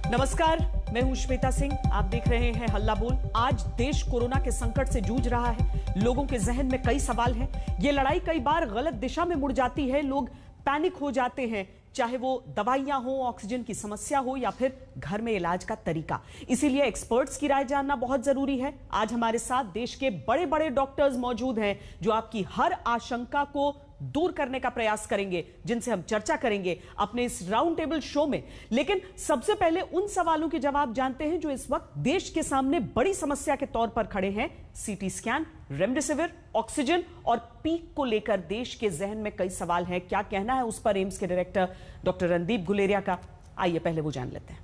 नमस्कार, मैं हूं श्वेता सिंह। आप देख रहे हैं हल्ला बोल। आज देश कोरोना के संकट से जूझ रहा है। लोगों के जहन में कई सवाल हैं। ये लड़ाई कई बार गलत दिशा में मुड़ जाती है। लोग पैनिक हो जाते हैं, चाहे वो दवाइयां हो, ऑक्सीजन की समस्या हो या फिर घर में इलाज का तरीका। इसीलिए एक्सपर्ट्स की राय जानना बहुत जरूरी है। आज हमारे साथ देश के बड़े बड़े डॉक्टर्स मौजूद हैं जो आपकी हर आशंका को दूर करने का प्रयास करेंगे, जिनसे हम चर्चा करेंगे अपने इस राउंड टेबल शो में। लेकिन सबसे पहले उन सवालों के जवाब जानते हैं जो इस वक्त देश के सामने बड़ी समस्या के तौर पर खड़े हैं। सीटी स्कैन, रेमडेसिविर, ऑक्सीजन और पीक को लेकर देश के जहन में कई सवाल हैं। क्या कहना है उस पर एम्स के डायरेक्टर डॉक्टर रणदीप गुलेरिया का? आइए पहले वो जान लेते हैं।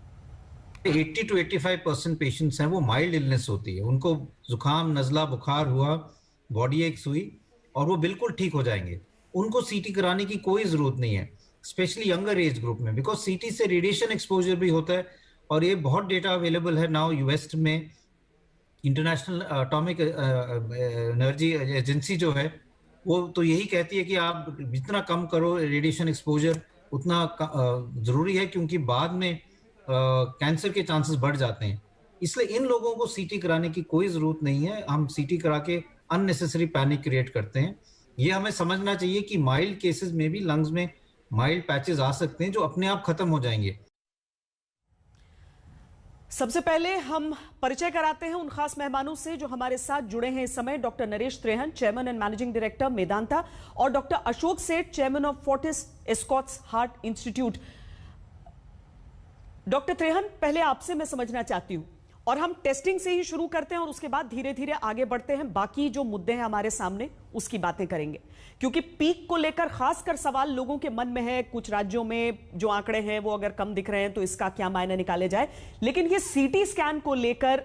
80 to 85% पेशेंट्स हैं वो माइल्ड इलनेस होती है, उनको जुकाम, नजला, बुखार हुआ, बॉडी एक्स हुई और वो बिल्कुल ठीक हो जाएंगे। उनको सीटी कराने की कोई जरूरत नहीं है, स्पेशली यंगर एज ग्रुप में, बिकॉज सीटी से रेडिएशन एक्सपोजर भी होता है। और ये बहुत डेटा अवेलेबल है नाउ यूएस में। इंटरनेशनल एटॉमिक एनर्जी एजेंसी जो है वो तो यही कहती है कि आप जितना कम करो रेडिएशन एक्सपोजर उतना जरूरी है, क्योंकि बाद में कैंसर के चांसेस बढ़ जाते हैं। इसलिए इन लोगों को सीटी कराने की कोई जरूरत नहीं है। हम सीटी करा के अननेसेसरी पैनिक क्रिएट करते हैं। ये हमें समझना चाहिए कि माइल्ड केसेस में भी लंग्स में माइल्ड पैचेस आ सकते हैं जो अपने आप खत्म हो जाएंगे। सबसे पहले हम परिचय कराते हैं उन खास मेहमानों से जो हमारे साथ जुड़े हैं इस समय। Doctor Naresh Trehan, chairman and managing director Medanta, और डॉक्टर अशोक सेठ, chairman of Fortis Escorts heart institute. Doctor Trehan, पहले आपसे मैं समझना चाहती हूं, और हम टेस्टिंग से ही शुरू करते हैं और उसके बाद धीरे धीरे आगे बढ़ते हैं। बाकी जो मुद्दे हैं हमारे सामने उसकी बातें करेंगे, क्योंकि पीक को लेकर खासकर सवाल लोगों के मन में है। कुछ राज्यों में जो आंकड़े हैं वो अगर कम दिख रहे हैं तो इसका क्या मायने निकाले जाए। लेकिन ये सीटी स्कैन को लेकर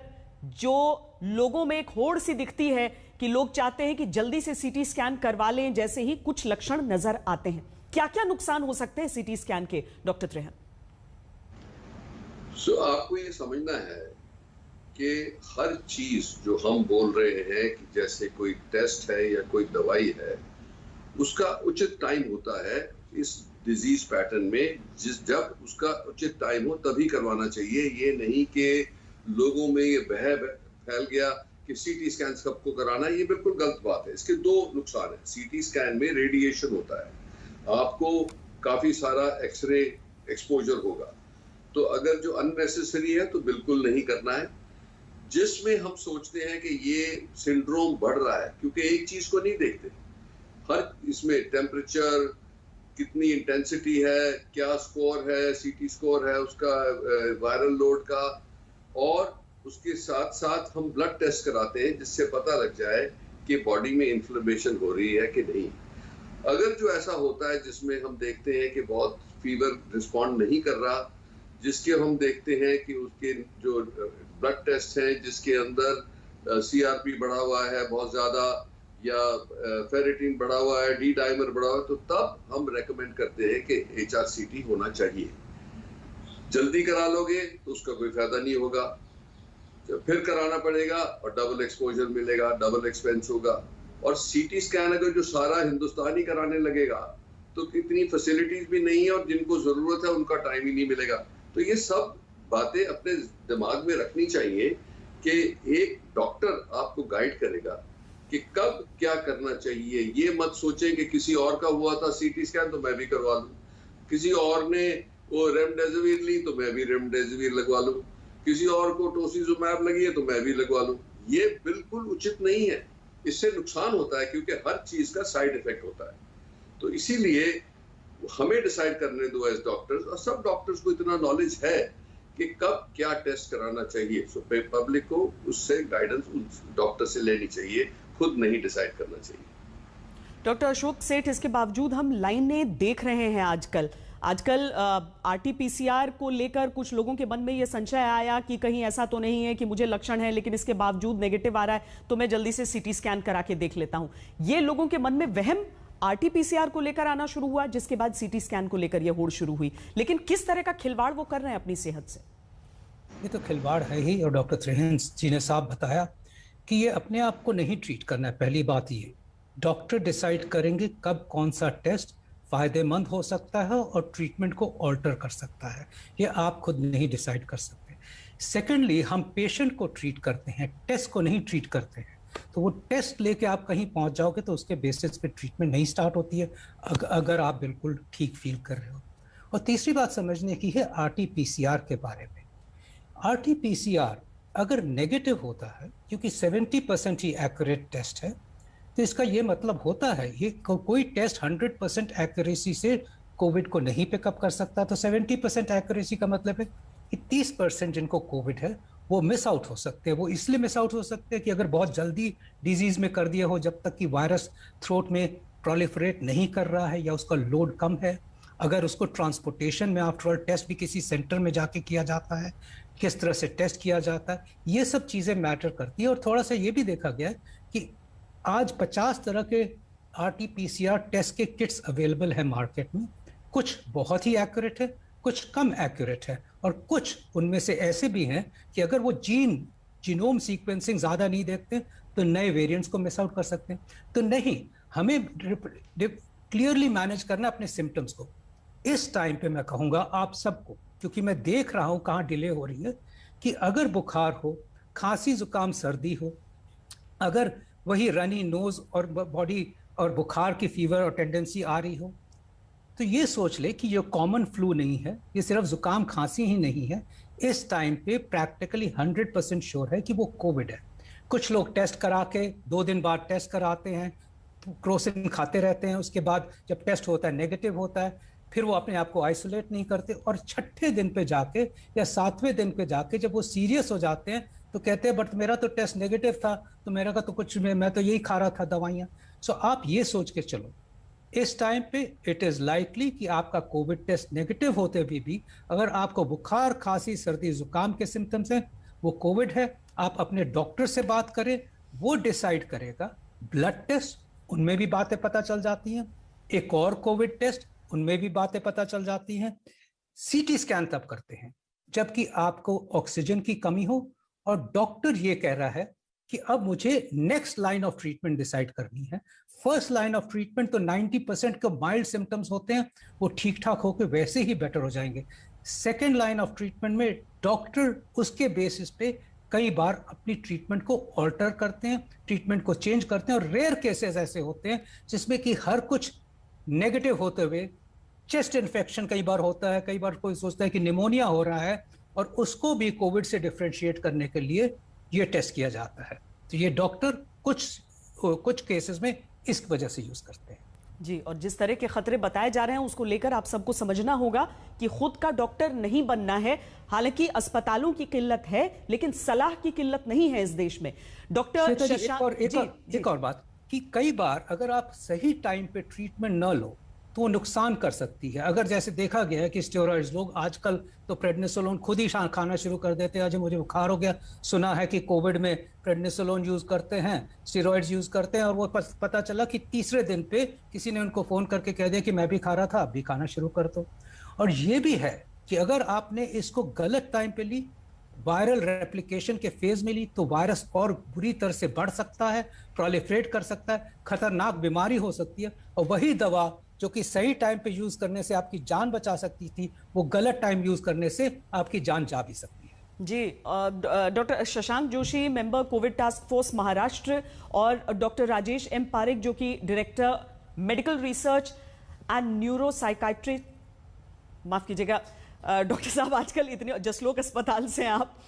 जो लोगों में एक होड़ सी दिखती है कि लोग चाहते हैं कि जल्दी से सीटी स्कैन करवा लें जैसे ही कुछ लक्षण नजर आते हैं। क्या क्या नुकसान हो सकते हैं सीटी स्कैन के, डॉक्टर त्रेहन? आपको ये समझना है कि हर चीज जो हम बोल रहे हैं कि जैसे कोई टेस्ट है या कोई दवाई है, उसका उचित टाइम होता है इस डिजीज पैटर्न में। जब उसका उचित टाइम हो तभी करवाना चाहिए। ये नहीं कि लोगों में ये बह फैल गया कि सीटी स्कैन सबको कराना, ये बिल्कुल गलत बात है। इसके दो नुकसान है। सीटी स्कैन में रेडिएशन होता है, आपको काफी सारा एक्सरे एक्सपोजर होगा, तो अगर जो अननेसेसरी है तो बिल्कुल नहीं करना है। जिसमें हम सोचते हैं कि ये सिंड्रोम बढ़ रहा है, क्योंकि एक चीज को नहीं देखते, हर इसमें टेम्परेचर, कितनी इंटेंसिटी है, क्या स्कोर है, सीटी स्कोर है उसका, वायरल लोड का, और उसके साथ साथ हम ब्लड टेस्ट कराते हैं जिससे पता लग जाए कि बॉडी में इन्फ्लेमेशन हो रही है कि नहीं। अगर जो ऐसा होता है जिसमें हम देखते हैं कि बहुत फीवर रिस्पॉन्ड नहीं कर रहा, जिसके हम देखते हैं कि उसके जो ब्लड टेस्ट हैं जिसके अंदर सीआरपी बढ़ा हुआ है बहुत ज्यादा, या फेरेटिन बढ़ा हुआ है, डी डाइमर बढ़ा हुआ है, तो तब हम रेकमेंड करते हैं कि HRCT होना चाहिए। जल्दी करा लोगे तो उसका कोई फायदा नहीं होगा, फिर कराना पड़ेगा और डबल एक्सपोजर मिलेगा, डबल एक्सपेंस होगा। और सीटी स्कैन अगर जो सारा हिंदुस्तान ही कराने लगेगा तो इतनी फैसिलिटीज भी नहीं है, और जिनको जरूरत है उनका टाइम ही नहीं मिलेगा। तो ये सब बातें अपने दिमाग में रखनी चाहिए कि एक डॉक्टर आपको गाइड करेगा कि कब क्या करना चाहिए। ये मत सोचें कि किसी और का हुआ था सीटी स्कैन तो मैं भी करवा लूं, किसी और ने वो रेमडेसिविर ली तो मैं भी रेमडेसिविर लगवा लूं, किसी और को टोसिजुमैब लगी है तो मैं भी लगवा लूं। ये बिल्कुल उचित नहीं है। इससे नुकसान होता है, क्योंकि हर चीज का साइड इफेक्ट होता है। तो इसीलिए हमें डिसाइड करने दो एज डॉक्टर्स, और सब डॉक्टर्स को इतना नॉलेज है कि कब क्या टेस्ट कराना चाहिए। सो पब्लिक को उससे गाइडेंस उस डॉक्टर से लेनी चाहिए, खुद नहीं डिसाइड करना चाहिए। डॉक्टर अशोक सेठ, इसके बावजूद हम लाइनें देख रहे हैं आजकल RT-PCR को लेकर कुछ लोगों के मन में यह संशय आया कि कहीं ऐसा तो नहीं है कि मुझे लक्षण है लेकिन इसके बावजूद नेगेटिव आ रहा है तो मैं जल्दी से सीटी स्कैन करा के देख लेता हूं। ये लोगों के मन में वहम RT-PCR को लेकर आना शुरू हुआ, जिसके बाद सीटी स्कैन को लेकर यह होड़ शुरू हुई। लेकिन किस तरह का खिलवाड़ वो कर रहे हैं अपनी सेहत से? ये तो खिलवाड़ है ही, और डॉक्टर त्रेहन जी ने साफ बताया कि ये अपने आप को नहीं ट्रीट करना है। पहली बात ये, डॉक्टर डिसाइड करेंगे कब कौन सा टेस्ट फायदेमंद हो सकता है और ट्रीटमेंट को ऑल्टर कर सकता है। ये आप खुद नहीं डिसाइड कर सकते। सेकेंडली, हम पेशेंट को ट्रीट करते हैं, टेस्ट को नहीं ट्रीट करते हैं। तो वो टेस्ट लेके आप कहीं पहुंच जाओगे तो उसके बेसिस पे ट्रीटमेंट नहीं स्टार्ट होती है अगर आप बिल्कुल ठीक फील कर रहे हो। और तीसरी बात समझने की है RT-PCR के बारे में। RT-PCR अगर नेगेटिव होता है, क्योंकि 70% ही एक्यूरेट टेस्ट है, तो इसका ये मतलब होता है ये कोई टेस्ट 100% एक्यूरेसी से कोविड को नहीं पिकअप कर सकता। तो 70% एक्यूरेसी का मतलब है कि 30% जिनको कोविड है वो मिस आउट हो सकते हैं। वो इसलिए मिस आउट हो सकते हैं कि अगर बहुत जल्दी डिजीज में कर दिया हो, जब तक कि वायरस थ्रोट में प्रोलिफरेट नहीं कर रहा है या उसका लोड कम है, अगर उसको ट्रांसपोर्टेशन में आफ्टर ऑल टेस्ट भी किसी सेंटर में जाके किया जाता है, किस तरह से टेस्ट किया जाता है, ये सब चीज़ें मैटर करती है। और थोड़ा सा ये भी देखा गया है कि आज 50 तरह के RT-PCR टेस्ट के किट्स अवेलेबल है मार्केट में। कुछ बहुत ही एक्यूरेट है, कुछ कम एक्यूरेट है, और कुछ उनमें से ऐसे भी हैं कि अगर वो जीनोम सीक्वेंसिंग ज़्यादा नहीं देखते तो नए वेरिएंट्स को मिस आउट कर सकते हैं। तो नहीं, हमें क्लियरली मैनेज करना अपने सिम्टम्स को। इस टाइम पे मैं कहूँगा आप सबको, क्योंकि मैं देख रहा हूँ कहाँ डिले हो रही है, कि अगर बुखार हो, खांसी जुकाम सर्दी हो, अगर वही रनी नोज और बॉडी और बुखार की फीवर और टेंडेंसी आ रही हो, तो ये सोच ले कि ये कॉमन फ्लू नहीं है, ये सिर्फ जुकाम खांसी ही नहीं है। इस टाइम पे प्रैक्टिकली 100% श्योर है कि वो कोविड है। कुछ लोग टेस्ट करा के 2 दिन बाद टेस्ट कराते हैं, क्रोसिन खाते रहते हैं, उसके बाद जब टेस्ट होता है नेगेटिव होता है, फिर वो अपने आप को आइसोलेट नहीं करते, और 6ठे दिन पे जाके या 7वें दिन पे जाके जब वो सीरियस हो जाते हैं तो कहते हैं बट मेरा तो टेस्ट नेगेटिव था, तो मेरा का तो कुछ, मैं तो यही खा रहा था दवाइयाँ। सो आप ये सोच के चलो, इस टाइम पे इट इज़ लाइकली कि आपका कोविड टेस्ट नेगेटिव होते हुए भी अगर आपको बुखार खांसी सर्दी जुकाम के सिम्टम्स हैं, वो कोविड है। आप अपने डॉक्टर से बात करें, वो डिसाइड करेगा। ब्लड टेस्ट, उनमें भी बातें पता चल जाती हैं। एक और कोविड टेस्ट, उनमें भी बातें पता चल जाती हैं। CT स्कैन तब करते हैं जबकि आपको ऑक्सीजन की कमी हो और डॉक्टर ये कह रहा है कि अब मुझे next line of treatment decide करनी है। फर्स्ट लाइन ऑफ ट्रीटमेंट तो 90% के माइल्ड सिम्टम्स होते हैं, वो ठीक ठाक होकर वैसे ही बेटर हो जाएंगे। सेकेंड लाइन ऑफ ट्रीटमेंट में डॉक्टर उसके बेसिस पे कई बार अपनी ट्रीटमेंट को ऑल्टर करते हैं, ट्रीटमेंट को चेंज करते हैं। और रेयर केसेस ऐसे होते हैं जिसमें कि हर कुछ नेगेटिव होते हुए चेस्ट इन्फेक्शन कई बार होता है, कई बार कोई सोचता है कि निमोनिया हो रहा है, और उसको भी कोविड से डिफरेंशिएट करने के लिए ये टेस्ट किया जाता है। तो ये डॉक्टर कुछ केसेस में इस वजह से यूज करते हैं। जी, और जिस तरह के खतरे बताए जा रहे हैं उसको लेकर आप सबको समझना होगा कि खुद का डॉक्टर नहीं बनना है। हालांकि अस्पतालों की किल्लत है, लेकिन सलाह की किल्लत नहीं है इस देश में। डॉक्टर एक और बात कि कई बार अगर आप सही टाइम पे ट्रीटमेंट न लो तो वो नुकसान कर सकती है। अगर जैसे देखा गया है कि स्टेरॉइड्स, लोग आजकल तो प्रेडनिसोलोन खुद ही खाना शुरू कर देते हैं। आज मुझे बुखार हो गया, सुना है कि कोविड में प्रेडनिसोलोन यूज करते हैं, स्टेरॉइड्स यूज करते हैं, और वो पता चला कि तीसरे दिन पे किसी ने उनको फोन करके कह दिया कि मैं भी खा रहा था, आप भी खाना शुरू कर दो। और ये भी है कि अगर आपने इसको गलत टाइम पे ली, वायरल रेप्लिकेशन के फेज में ली, तो वायरस और बुरी तरह से बढ़ सकता है, प्रोलिफरेट कर सकता है, खतरनाक बीमारी हो सकती है। और वही दवा जो कि सही टाइम पे यूज करने से आपकी जान बचा सकती थी, वो गलत टाइम यूज करने से आपकी जान जा भी सकती है। जी, doctor Shashank Joshi, member COVID task force Maharashtra, और डॉक्टर राजेश एम पारेख जो कि director medical research and neuro psychiatry, माफ कीजिएगा डॉक्टर साहब, आजकल इतने जसलोक अस्पताल से आप,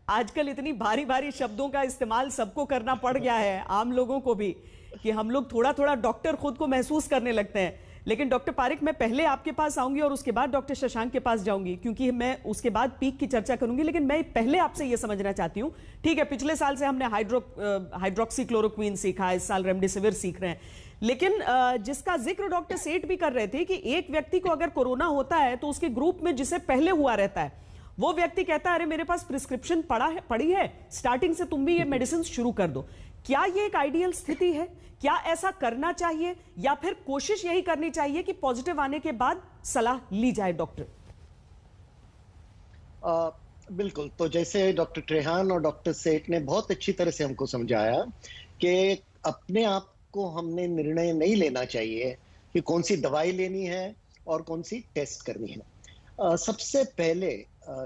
आजकल इतनी भारी भारी शब्दों का इस्तेमाल सबको करना पड़ गया है, आम लोगों को भी, कि हम लोग थोड़ा थोड़ा डॉक्टर खुद को महसूस करने लगते हैं। लेकिन डॉक्टर पारेख, मैं पहले आपके पास आऊंगी और उसके बाद डॉक्टर शशांक के पास जाऊंगी, क्योंकि मैं उसके बाद पीक की चर्चा करूंगी। लेकिन मैं पहले आपसे यह समझना चाहती हूं, ठीक है, पिछले साल से हमने हाइड्रोक्सीक्लोरोक्वीन सीखा, इस साल रेमडेसिविर सीख रहे हैं, लेकिन जिसका जिक्र डॉक्टर सेठ भी कर रहे थे कि एक व्यक्ति को अगर कोरोना होता है तो उसके ग्रुप में जिसे पहले हुआ रहता है, वो व्यक्ति कहता है अरे मेरे पास प्रिस्क्रिप्शन पड़ी है, स्टार्टिंग से तुम भी ये मेडिसिन शुरू कर दो। क्या ये एक आइडियल स्थिति है? क्या ऐसा करना चाहिए, या फिर कोशिश यही करनी चाहिए कि पॉजिटिव आने के बाद सलाह ली जाए डॉक्टर? बिल्कुल, तो जैसे डॉक्टर त्रेहान और डॉक्टर सेठ ने बहुत अच्छी तरह से हमको समझाया कि अपने आप को हमने निर्णय नहीं लेना चाहिए कि कौन सी दवाई लेनी है और कौन सी टेस्ट करनी है। सबसे पहले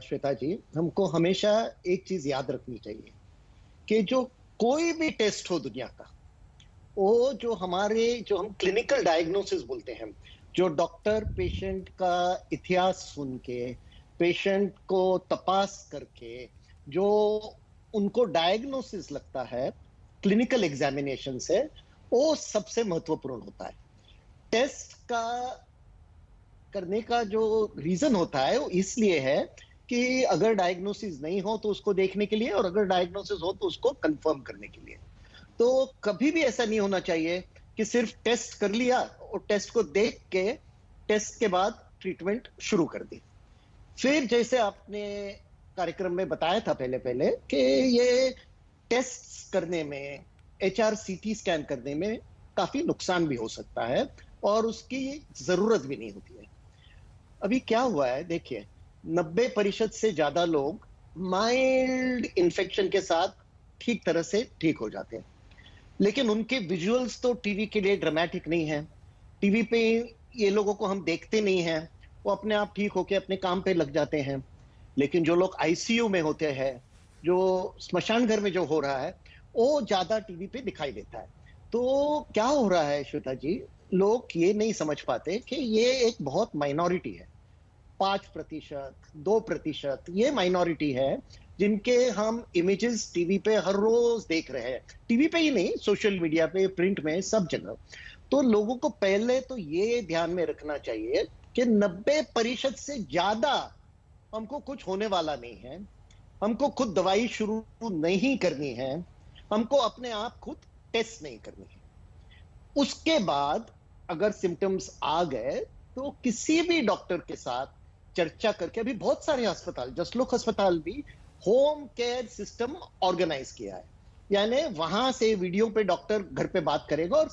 श्वेता जी, हमको हमेशा एक चीज याद रखनी चाहिए कि जो कोई भी टेस्ट हो दुनिया का, वो जो हम क्लिनिकल डायग्नोसिस बोलते हैं, जो डॉक्टर पेशेंट का इतिहास सुन के, पेशेंट को तपास करके जो उनको डायग्नोसिस लगता है क्लिनिकल एग्जामिनेशन से, वो सबसे महत्वपूर्ण होता है। टेस्ट का करने का जो रीजन होता है वो इसलिए है कि अगर डायग्नोसिस नहीं हो तो उसको देखने के लिए, और अगर डायग्नोसिस हो तो उसको कंफर्म करने के लिए। तो कभी भी ऐसा नहीं होना चाहिए कि सिर्फ टेस्ट कर लिया और टेस्ट को देख के टेस्ट के बाद ट्रीटमेंट शुरू कर दी। फिर जैसे आपने कार्यक्रम में बताया था पहले कि ये टेस्ट करने में, HRCT स्कैन करने में काफी नुकसान भी हो सकता है और उसकी जरूरत भी नहीं होती है। अभी क्या हुआ है देखिए, 90% से ज्यादा लोग माइल्ड इन्फेक्शन के साथ ठीक तरह से ठीक हो जाते हैं, लेकिन उनके विजुअल्स तो टीवी के लिए ड्रामेटिक नहीं है। टीवी पे ये लोगों को हम देखते नहीं हैं, वो अपने आप ठीक होके अपने काम पे लग जाते हैं। लेकिन जो लोग ICU में होते हैं, जो स्मशान घर में जो हो रहा है, वो ज्यादा टीवी पे दिखाई देता है। तो क्या हो रहा है श्वेता जी, लोग ये नहीं समझ पाते कि ये एक बहुत माइनॉरिटी है, 5%, 2% ये माइनॉरिटी है जिनके हम इमेजेस टीवी पे हर रोज देख रहे हैं। टीवी पे ही नहीं, सोशल मीडिया पे, प्रिंट में, सब जगह। तो लोगों को पहले तो ये ध्यान में रखना चाहिए कि 90% से ज्यादा हमको कुछ होने वाला नहीं है, हमको खुद दवाई शुरू नहीं करनी है, हमको अपने आप खुद टेस्ट नहीं करनी है। उसके बाद अगर सिम्टम्स आ गए तो किसी भी डॉक्टर के साथ चर्चा करके, अभी बहुत सारे अस्पताल, जसलोक अस्पताल भी होम केयर सिस्टम ऑर्गेनाइज किया है, यानी वहां से वीडियो पे डॉक्टर घर पे बात करेगा और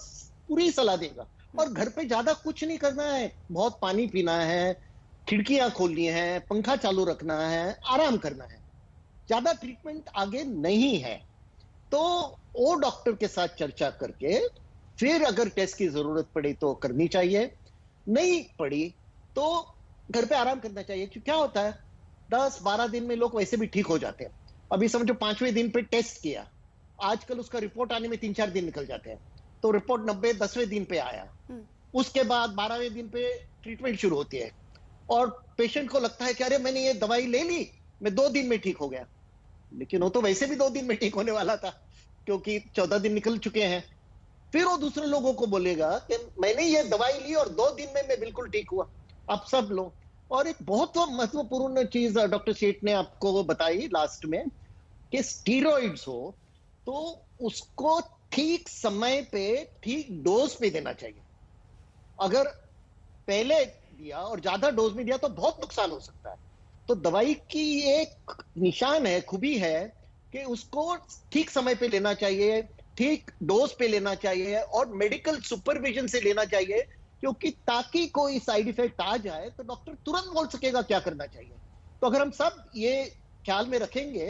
पूरी सलाह देगा। और घर पे ज्यादा कुछ नहीं करना है, बहुत पानी पीना है, खिड़कियां खोलनी है, पंखा चालू रखना है, आराम करना है, ज्यादा ट्रीटमेंट आगे नहीं है। तो वो डॉक्टर के साथ चर्चा करके फिर अगर टेस्ट की जरूरत पड़ी तो करनी चाहिए, नहीं पड़ी तो घर पे आराम करना चाहिए। क्यों, क्या होता है 10-12 दिन में लोग वैसे भी ठीक हो जाते हैं। अभी समझो 5वें दिन पे टेस्ट किया, आजकल उसका रिपोर्ट आने में 3-4 दिन निकल जाते हैं, तो रिपोर्ट 90-10वें दिन पे आया, उसके बाद 12वें दिन पे ट्रीटमेंट शुरू होती है और पेशेंट को लगता है कि अरे मैंने ये दवाई ले ली, मैं 2 दिन में ठीक हो गया। लेकिन वो तो वैसे भी 2 दिन में ठीक होने वाला था, क्योंकि 14 दिन निकल चुके हैं। फिर वो दूसरे लोगों को बोलेगा कि मैंने ये दवाई ली और 2 दिन में मैं बिल्कुल ठीक हुआ। आप सब लोग, और एक बहुत महत्वपूर्ण चीज डॉक्टर सेठ ने आपको बताई लास्ट में कि स्टीरॉइड्स हो तो उसको ठीक समय पे ठीक डोज पे देना चाहिए। अगर पहले दिया और ज्यादा डोज में दिया तो बहुत नुकसान हो सकता है। तो दवाई की एक निशान है, खूबी है कि उसको ठीक समय पे लेना चाहिए, ठीक डोज पे लेना चाहिए और मेडिकल सुपरविजन से लेना चाहिए, क्योंकि ताकि कोई साइड इफेक्ट आ जाए तो डॉक्टर तुरंत बोल सकेगा क्या करना चाहिए। तो अगर हम सब ये ख्याल में रखेंगे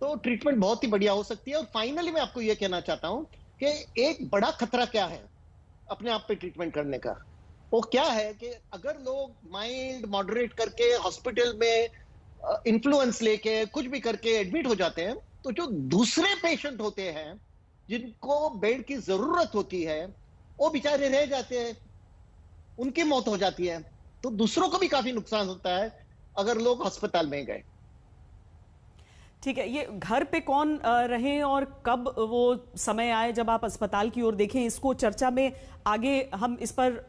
तो ट्रीटमेंट बहुत ही बढ़िया हो सकती है। और फाइनली मैं आपको ये कहना चाहता हूं कि एक बड़ा खतरा क्या है अपने आप पे ट्रीटमेंट करने का, वो क्या है कि अगर लोग माइल्ड मॉडरेट करके हॉस्पिटल में इन्फ्लुएंस लेके कुछ भी करके एडमिट हो जाते हैं, तो जो दूसरे पेशेंट होते हैं जिनको बेड की जरूरत होती है वो बेचारे रह जाते हैं, उनकी मौत हो जाती है। तो दूसरों को भी काफी नुकसान होता है अगर लोग अस्पताल में गए। ठीक है, ये घर पे कौन रहे और कब वो समय आए जब आप अस्पताल की ओर देखें, इसको चर्चा में आगे हम इस पर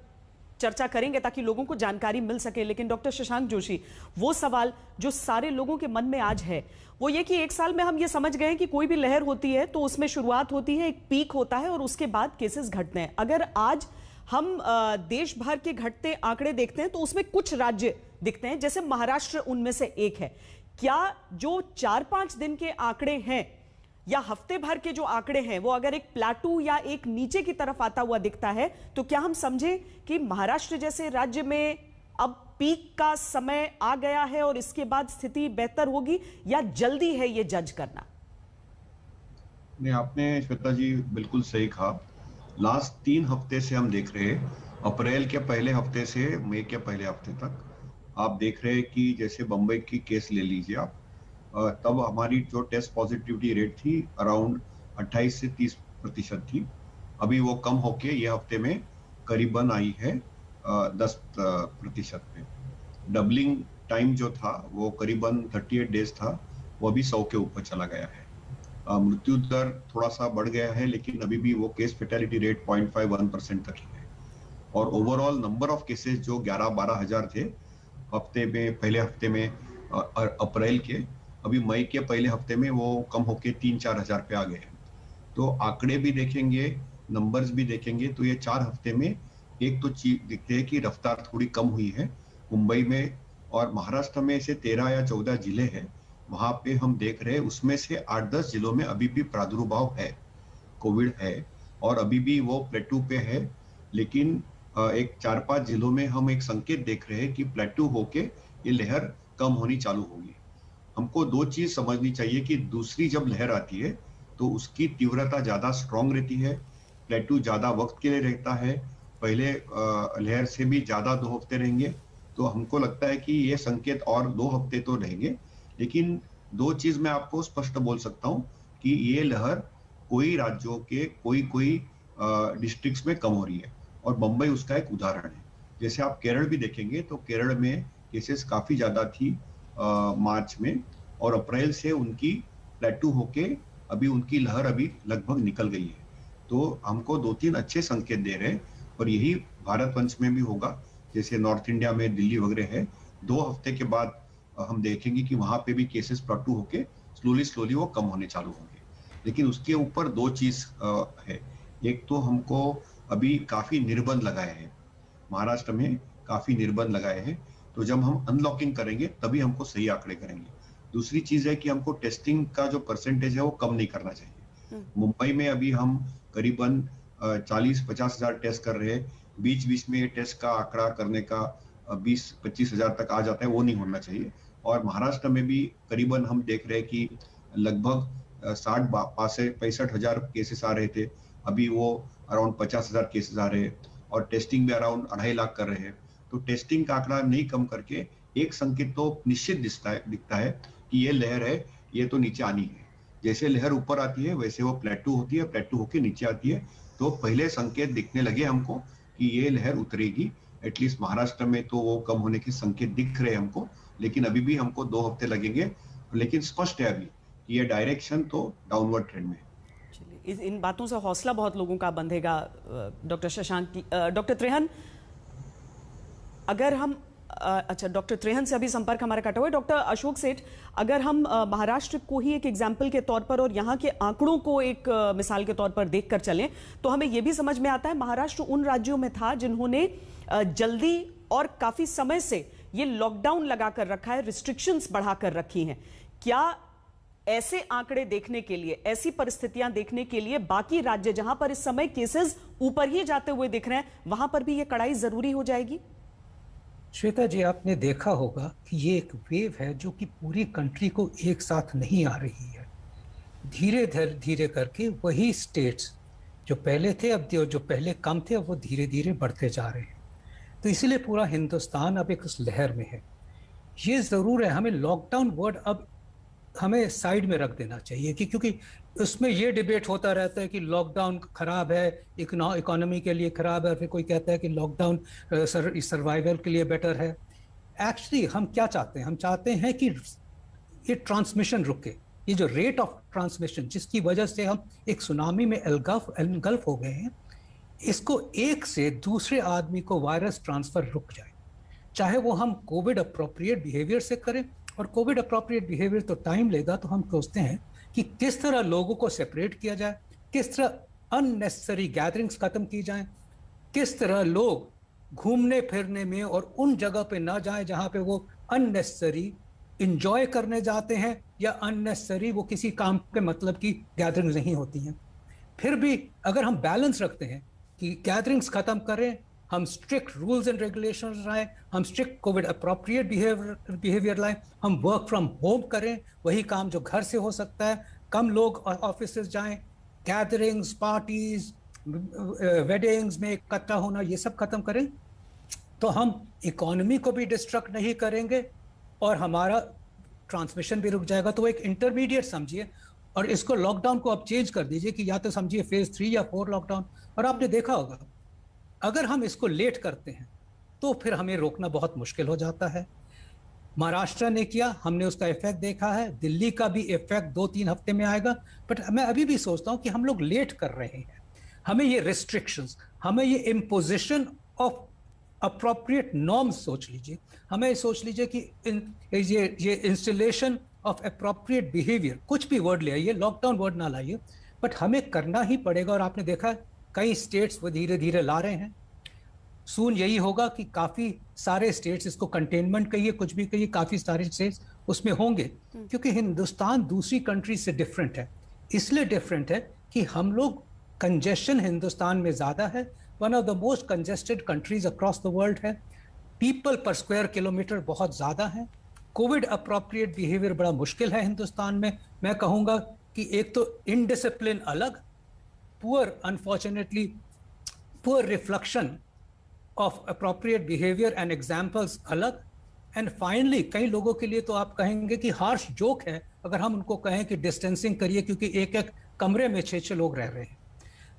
चर्चा करेंगे ताकि लोगों को जानकारी मिल सके। लेकिन डॉक्टर शशांक जोशी, वो सवाल जो सारे लोगों के मन में आज है वो ये कि 1 साल में हम ये समझ गए कि कोई भी लहर होती है तो उसमें शुरुआत होती है, एक पीक होता है और उसके बाद केसेस घटते हैं। अगर आज हम देश भर के घटते आंकड़े देखते हैं तो उसमें कुछ राज्य दिखते हैं, जैसे महाराष्ट्र उनमें से एक है। क्या जो 4-5 दिन के आंकड़े हैं या हफ्ते भर के जो आंकड़े हैं वो अगर एक प्लाटू या एक नीचे की तरफ आता हुआ दिखता है तो क्या हम समझे कि महाराष्ट्र जैसे राज्य में अब पीक का समय आ गया है और इसके बाद स्थिति बेहतर होगी, या जल्दी है ये जज करना? नहीं, आपने श्वेता जी बिल्कुल सही कहा। लास्ट 3 हफ्ते से हम देख रहे हैं अप्रैल के पहले हफ्ते से मई के पहले हफ्ते तक आप देख रहे हैं कि जैसे बम्बई की केस ले लीजिए आप, तब हमारी जो टेस्ट पॉजिटिविटी रेट थी अराउंड 28 से 30% थी। अभी वो कम होके ये हफ्ते में करीबन आई है 10% पे। डबलिंग टाइम जो था वो करीबन 38 डेज था, वो अभी 100 के ऊपर चला गया है। मृत्यु दर थोड़ा सा बढ़ गया है, लेकिन अभी भी वो केस फेटेलिटी रेट 0.51% तक ही है। और ओवरऑल नंबर ऑफ केसेस जो 11-12 हजार थे हफ्ते में, पहले हफ्ते में अप्रैल के, अभी मई के पहले हफ्ते में वो कम होके 3-4 हजार पे आ गए हैं। तो आंकड़े भी देखेंगे, नंबर्स भी देखेंगे, तो ये 4 हफ्ते में एक तो चीज दिखते है कि रफ्तार थोड़ी कम हुई है। मुंबई में और महाराष्ट्र में से 13 या 14 जिले हैं, वहां पे हम देख रहे हैं उसमें से 8-10 जिलों में अभी भी प्रादुर्भाव है, कोविड है, और अभी भी वो प्लेटू पे है। लेकिन एक 4-5 जिलों में हम एक संकेत देख रहे हैं कि प्लेटू होके ये लहर कम होनी चालू होगी। हमको दो चीज समझनी चाहिए कि दूसरी जब लहर आती है तो उसकी तीव्रता ज्यादा स्ट्रांग रहती है, प्लेटू ज्यादा वक्त के लिए रहता है, पहले लहर से भी ज्यादा 2 हफ्ते रहेंगे। तो हमको लगता है कि ये संकेत और 2 हफ्ते तो रहेंगे। लेकिन 2 चीज मैं आपको स्पष्ट बोल सकता हूँ कि ये लहर कोई राज्यों के कोई डिस्ट्रिक्ट्स में कम हो रही है, और बम्बई उसका एक उदाहरण है। जैसे आप केरल भी देखेंगे तो केरल में केसेस काफी ज्यादा थी मार्च में, और अप्रैल से उनकी प्लेटू होके अभी उनकी लहर अभी लगभग निकल गई है। तो हमको 2-3 अच्छे संकेत दे रहे हैं, और यही भारत वंश में भी होगा। जैसे नॉर्थ इंडिया में दिल्ली वगैरह है, 2 हफ्ते के बाद हम देखेंगे कि वहां पे भी केसेस प्लेटू होके स्लोली वो कम होने चालू होंगे। लेकिन उसके ऊपर 2 चीज है। एक तो हमको अभी काफी निर्बंध लगाए हैं, महाराष्ट्र में काफी निर्बंध लगाए हैं, तो जब हम अनलॉकिंग करेंगे तभी हमको सही आंकड़े करेंगे। दूसरी चीज है कि हमको टेस्टिंग का जो परसेंटेज है वो कम नहीं करना चाहिए। मुंबई में अभी हम करीबन 40-50 हजार टेस्ट कर रहे हैं, बीच में टेस्ट का आंकड़ा करने का 20-25 हजार तक आ जाता है, वो नहीं होना चाहिए। और महाराष्ट्र में भी करीबन हम देख रहे हैं कि लगभग 60-65 हजार केसेस आ रहे थे, अभी वो अराउंड 50 हजार केसेस आ रहे हैं, और टेस्टिंग भी अराउंड 2.5 लाख कर रहे हैं। तो टेस्टिंग का आंकड़ा नहीं कम करके एक संकेत तो निश्चित दिखता है कि ये लहर है, ये तो नीचे आनी है। जैसे लहर ऊपर आती है वैसे वो प्लेटू होती है, प्लेटू होके नीचे आती है। तो पहले संकेत दिखने लगे हमको कि ये लहर उतरेगी, एटलीस्ट महाराष्ट्र में तो वो कम होने के संकेत दिख रहे हैं हमको, लेकिन अभी भी हमको 2 हफ्ते लगेंगे। लेकिन स्पष्ट है अभी कि ये डायरेक्शन तो डाउनवर्ड ट्रेंड में है। इन बातों से हौसला बहुत लोगों का बंधेगा। डॉक्टर शशांक, डॉक्टर त्रेहन, अगर हम अच्छा, डॉक्टर त्रेहन से अभी संपर्क हमारा कटा हुआ है। डॉक्टर अशोक सेठ, अगर हम महाराष्ट्र को ही एक एग्जाम्पल के तौर पर और यहाँ के आंकड़ों को एक मिसाल के तौर पर देखकर चलें, तो हमें यह भी समझ में आता है महाराष्ट्र उन राज्यों में था जिन्होंने जल्दी और काफी समय से ये लॉकडाउन लगाकर रखा है, रिस्ट्रिक्शंस बढ़ाकर रखी हैं। क्या ऐसे आंकड़े देखने के लिए, ऐसी परिस्थितियां देखने के लिए बाकी राज्य जहां पर इस समय केसेस ऊपर ही जाते हुए दिख रहे हैं, वहां पर भी ये कड़ाई जरूरी हो जाएगी? श्वेता जी, आपने देखा होगा कि ये एक वेव है जो कि पूरी कंट्री को एक साथ नहीं आ रही है। धीरे धीरे करके वही स्टेट्स जो पहले थे, अब जो पहले कम थे, अब वो धीरे धीरे बढ़ते जा रहे हैं। तो इसीलिए पूरा हिंदुस्तान अब एक उस लहर में है। ये ज़रूर है, हमें लॉकडाउन वर्ड अब हमें साइड में रख देना चाहिए कि क्योंकि उसमें ये डिबेट होता रहता है कि लॉकडाउन खराब है, इकोनॉमी के लिए खराब है, फिर कोई कहता है कि लॉकडाउन सर्वाइवल के लिए बेटर है। एक्चुअली हम क्या चाहते हैं? हम चाहते हैं कि ये ट्रांसमिशन रुके, ये जो रेट ऑफ ट्रांसमिशन जिसकी वजह से हम एक सुनामी में एनगल्फ हो गए हैं, इसको एक से दूसरे आदमी को वायरस ट्रांसफर रुक जाए, चाहे वो हम कोविड अप्रोप्रिएट बिहेवियर से करें। और कोविड अप्रोप्रिएट बिहेवियर तो टाइम लेगा, तो हम सोचते हैं कि किस तरह लोगों को सेपरेट किया जाए, किस तरह अननेसेसरी गैदरिंग्स खत्म की जाएं, किस तरह लोग घूमने फिरने में और उन जगह पे ना जाएं जहां पे वो अननेसेसरी इंजॉय करने जाते हैं या अननेसेसरी वो किसी काम के मतलब की गैदरिंग्स नहीं होती हैं। फिर भी अगर हम बैलेंस रखते हैं कि गैदरिंग्स खत्म करें, हम स्ट्रिक्ट रूल्स एंड रेगुलेशंस लाएं, हम स्ट्रिक्ट कोविड अप्रोप्रिएट बिहेवियर लाएं, हम वर्क फ्रॉम होम करें, वही काम जो घर से हो सकता है, कम लोग ऑफिस जाएं, गैदरिंग्स, पार्टीज, वेडिंग्स में इकट्ठा होना, ये सब खत्म करें तो हम इकोनॉमी को भी डिस्ट्रक्ट नहीं करेंगे और हमारा ट्रांसमिशन भी रुक जाएगा। तो एक इंटरमीडिएट समझिए और इसको लॉकडाउन को आप चेंज कर दीजिए कि या तो समझिए फेज 3 या 4 लॉकडाउन। और आपने देखा होगा अगर हम इसको लेट करते हैं तो फिर हमें रोकना बहुत मुश्किल हो जाता है। महाराष्ट्र ने किया, हमने उसका इफेक्ट देखा है, दिल्ली का भी इफेक्ट 2-3 हफ्ते में आएगा। बट मैं अभी भी सोचता हूं कि हम लोग लेट कर रहे हैं। हमें ये रिस्ट्रिक्शंस, हमें ये इम्पोजिशन ऑफ अप्रोप्रिएट नॉर्म्स सोच लीजिए, हमें सोच लीजिए कि ये इंस्टॉलेशन ऑफ अप्रोप्रिएट बिहेवियर, कुछ भी वर्ड ले आइए, लॉकडाउन वर्ड ना लाइए, बट हमें करना ही पड़ेगा। और आपने देखा कई स्टेट्स वो धीरे धीरे ला रहे हैं। सून यही होगा कि काफ़ी सारे स्टेट्स, इसको कंटेनमेंट कहिए कुछ भी कहिए, काफ़ी सारे स्टेट्स उसमें होंगे, क्योंकि हिंदुस्तान दूसरी कंट्री से डिफरेंट है। इसलिए डिफरेंट है कि हम लोग, कंजेशन हिंदुस्तान में ज़्यादा है, one of the most congested countries across the world है, पीपल पर स्क्वायर किलोमीटर बहुत ज़्यादा है, कोविड अप्रोप्रिएट बिहेवियर बड़ा मुश्किल है हिंदुस्तान में। मैं कहूँगा कि एक तो इनडिसिप्लिन अलग, poor unfortunately poor reflection of appropriate behaviour and examples अलग, एंड फाइनली कई लोगों के लिए तो आप कहेंगे कि हार्श जोक है अगर हम उनको कहें कि डिस्टेंसिंग करिए क्योंकि एक एक कमरे में 6-6 लोग रह रहे हैं।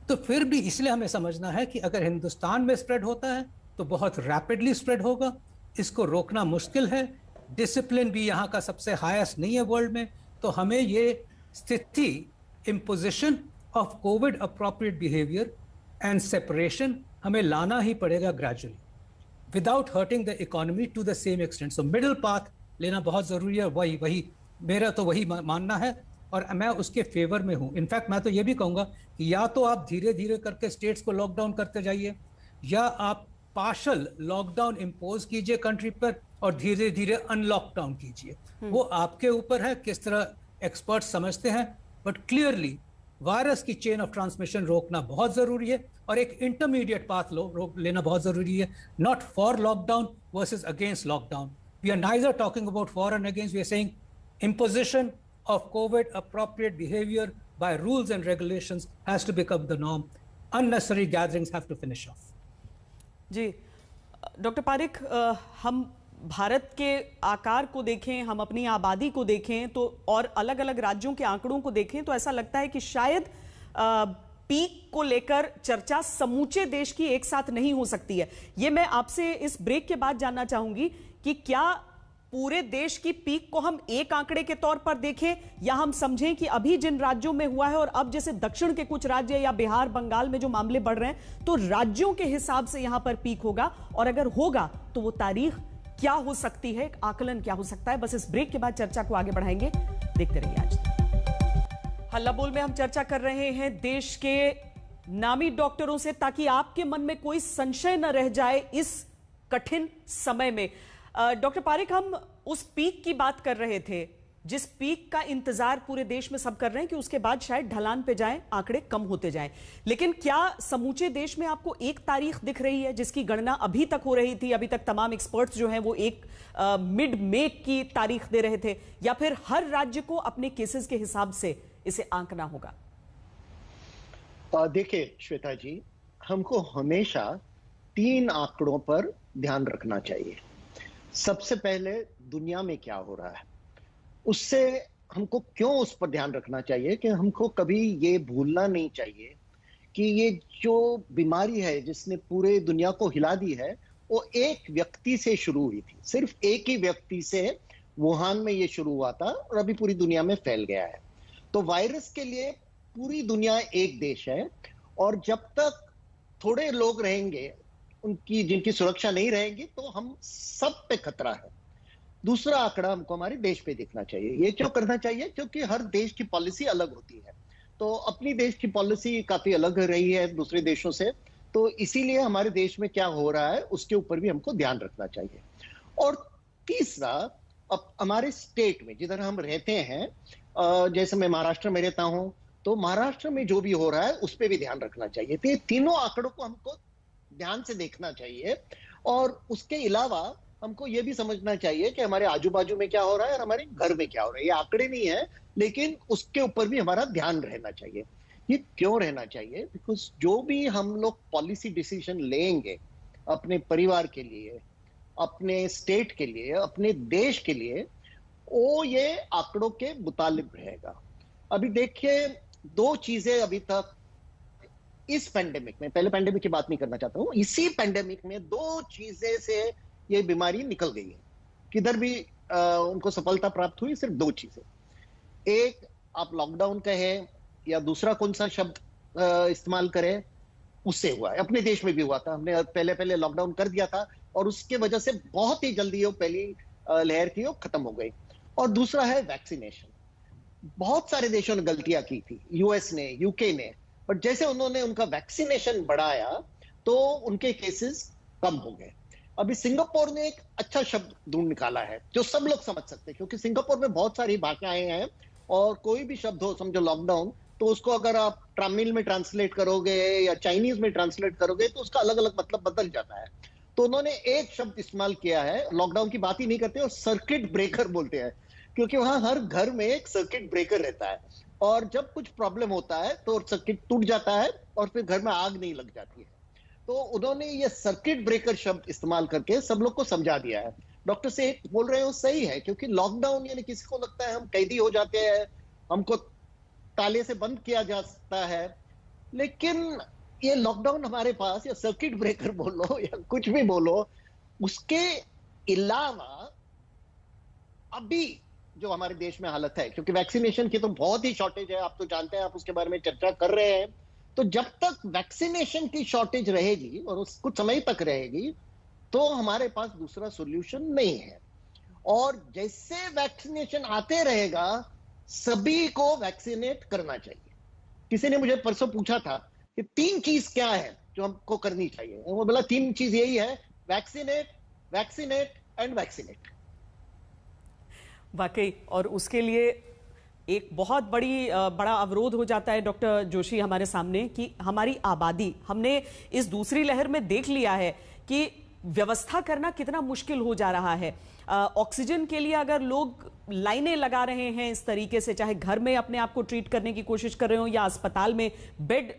तो फिर भी इसलिए हमें समझना है कि अगर हिंदुस्तान में स्प्रेड होता है तो बहुत रैपिडली स्प्रेड होगा, इसको रोकना मुश्किल है। डिसिप्लिन भी यहाँ का सबसे हाईएस्ट नहीं है वर्ल्ड में। तो हमें ये स्थिति, imposition of COVID appropriate behaviour and separation हमें लाना ही पड़ेगा gradually, without hurting the economy to the same extent. So middle path लेना बहुत ज़रूरी है। वही मेरा तो वही मानना है और मैं उसके फेवर में हूँ। इनफैक्ट मैं तो ये भी कहूँगा कि या तो आप धीरे धीरे करके स्टेट्स को लॉकडाउन करते जाइए, या आप पार्शल लॉकडाउन इम्पोज कीजिए कंट्री पर और धीरे धीरे अनलॉकडाउन कीजिए। वो आपके ऊपर है किस तरह एक्सपर्ट समझते हैं, बट क्लियरली वायरस की चेन ऑफ ट्रांसमिशन रोकना बहुत ज़रूरी है और एक इंटरमीडिएट पाथ लेना बहुत ज़रूरी है। Not for lockdown versus against lockdown. We are neither talking about for and against, we are saying imposition of COVID appropriate behavior by rules and regulations has to become the norm. Unnecessary gatherings have to finish off. जी doctor Parikh, हम भारत के आकार को देखें, हम अपनी आबादी को देखें तो, और अलग अलग राज्यों के आंकड़ों को देखें तो ऐसा लगता है कि शायद पीक को लेकर चर्चा समूचे देश की एक साथ नहीं हो सकती है। ये मैं आपसे इस ब्रेक के बाद जानना चाहूंगी कि क्या पूरे देश की पीक को हम एक आंकड़े के तौर पर देखें, या हम समझें कि अभी जिन राज्यों में हुआ है और अब जैसे दक्षिण के कुछ राज्य या बिहार बंगाल में जो मामले बढ़ रहे हैं तो राज्यों के हिसाब से यहां पर पीक होगा, और अगर होगा तो वो तारीख क्या हो सकती है, आकलन क्या हो सकता है। बस इस ब्रेक के बाद चर्चा को आगे बढ़ाएंगे, देखते रहिए। आज हल्ला बोल में हम चर्चा कर रहे हैं देश के नामी डॉक्टरों से, ताकि आपके मन में कोई संशय न रह जाए इस कठिन समय में। डॉक्टर पारिक, हम उस पीक की बात कर रहे थे जिस पीक का इंतजार पूरे देश में सब कर रहे हैं कि उसके बाद शायद ढलान पे जाएं, आंकड़े कम होते जाएं, लेकिन क्या समूचे देश में आपको एक तारीख दिख रही है जिसकी गणना अभी तक हो रही थी? अभी तक तमाम एक्सपर्ट्स जो हैं वो एक मिड मई की तारीख दे रहे थे, या फिर हर राज्य को अपने केसेस के हिसाब से इसे आंकना होगा? देखिए श्वेता जी, हमको हमेशा 3 आंकड़ों पर ध्यान रखना चाहिए। सबसे पहले दुनिया में क्या हो रहा है, उससे हमको क्यों उस पर ध्यान रखना चाहिए कि हमको कभी ये भूलना नहीं चाहिए कि ये जो बीमारी है जिसने पूरे दुनिया को हिला दी है वो एक व्यक्ति से शुरू हुई थी। सिर्फ एक ही व्यक्ति से वुहान में ये शुरू हुआ था और अभी पूरी दुनिया में फैल गया है। तो वायरस के लिए पूरी दुनिया एक देश है, और जब तक थोड़े लोग रहेंगे उनकी जिनकी सुरक्षा नहीं रहेगी तो हम सब पे खतरा है। दूसरा आंकड़ा हमको हमारे देश पे देखना चाहिए। ये क्यों करना चाहिए? क्योंकि हर देश की पॉलिसी अलग होती है, तो अपनी देश की पॉलिसी काफी अलग रही है दूसरे देशों से, तो इसीलिए हमारे देश में क्या हो रहा है उसके ऊपर भी हमको ध्यान रखना चाहिए। और तीसरा, अब हमारे स्टेट में जिधर हम रहते हैं, जैसे मैं महाराष्ट्र में रहता हूं, तो महाराष्ट्र में जो भी हो रहा है उस पर भी ध्यान रखना चाहिए। तो ये तीनों आंकड़ों को हमको ध्यान से देखना चाहिए, और उसके अलावा हमको ये भी समझना चाहिए कि हमारे आजू बाजू में क्या हो रहा है और हमारे घर में क्या हो रहा है। ये आंकड़े नहीं है, लेकिन उसके ऊपर भी हमारा ध्यान रहना चाहिए। ये क्यों रहना चाहिए? बिकॉज जो भी हम लोग पॉलिसी डिसीजन लेंगे अपने परिवार के लिए, अपने स्टेट के लिए, अपने देश के लिए, वो ये आंकड़ों के मुताबिक रहेगा। अभी देखिए, दो चीजें अभी तक इस पेंडेमिक में, पहले पेंडेमिक की बात नहीं करना चाहता हूं, इसी पेंडेमिक में दो चीजें से ये बीमारी निकल गई है। किधर भी उनको सफलता प्राप्त हुई, सिर्फ दो चीजें। एक, आप लॉकडाउन कहें या दूसरा कौन सा शब्द इस्तेमाल करें, उससे हुआ है। अपने देश में भी हुआ था, हमने पहले लॉकडाउन कर दिया था और उसके वजह से बहुत ही जल्दी वो पहली लहर थी वो खत्म हो गई। और दूसरा है वैक्सीनेशन। बहुत सारे देशों ने गलतियां की थी, यूएस ने, यूके ने, बट जैसे उन्होंने उनका वैक्सीनेशन बढ़ाया तो उनके केसेस कम हो गए। अभी सिंगापुर ने एक अच्छा शब्द ढूंढ निकाला है जो सब लोग समझ सकते हैं, क्योंकि सिंगापुर में बहुत सारी भाषाएं हैं और कोई भी शब्द हो, समझो लॉकडाउन, तो उसको अगर आप तमिल में ट्रांसलेट करोगे या चाइनीज में ट्रांसलेट करोगे तो उसका अलग अलग मतलब बदल जाता है। तो उन्होंने एक शब्द इस्तेमाल किया है, लॉकडाउन की बात ही नहीं करते और सर्किट ब्रेकर बोलते हैं, क्योंकि वहां हर घर में एक सर्किट ब्रेकर रहता है और जब कुछ प्रॉब्लम होता है तो सर्किट टूट जाता है और फिर घर में आग नहीं लग जाती है। तो उन्होंने ये सर्किट ब्रेकर शब्द इस्तेमाल करके सब लोग को समझा दिया है। डॉक्टर से बोल रहे हो सही है, क्योंकि लॉकडाउन यानी किसी को लगता है हम कैदी हो जाते हैं, हमको ताले से बंद किया जा सकता है, लेकिन ये लॉकडाउन हमारे पास, या सर्किट ब्रेकर बोलो या कुछ भी बोलो, उसके अलावा अभी जो हमारे देश में हालत है, क्योंकि वैक्सीनेशन की तो बहुत ही शॉर्टेज है, आप तो जानते हैं, आप उसके बारे में चर्चा कर रहे हैं। तो जब तक वैक्सीनेशन की शॉर्टेज रहेगी और उस कुछ समय तक रहेगी तो हमारे पास दूसरा सॉल्यूशन नहीं है। और जैसे वैक्सीनेशन आते रहेगा सभी को वैक्सीनेट करना चाहिए। किसी ने मुझे परसों पूछा था कि 3 चीज क्या है जो हमको करनी चाहिए, वो बोला 3 चीज यही है, वैक्सीनेट, वैक्सीनेट एंड वैक्सीनेट। वाकई, और उसके लिए एक बहुत बड़ा अवरोध हो जाता है डॉक्टर जोशी हमारे सामने, कि हमारी आबादी, हमने इस दूसरी लहर में देख लिया है कि व्यवस्था करना कितना मुश्किल हो जा रहा है। ऑक्सीजन के लिए अगर लोग लाइनें लगा रहे हैं इस तरीके से, चाहे घर में अपने आप को ट्रीट करने की कोशिश कर रहे हो या अस्पताल में बेड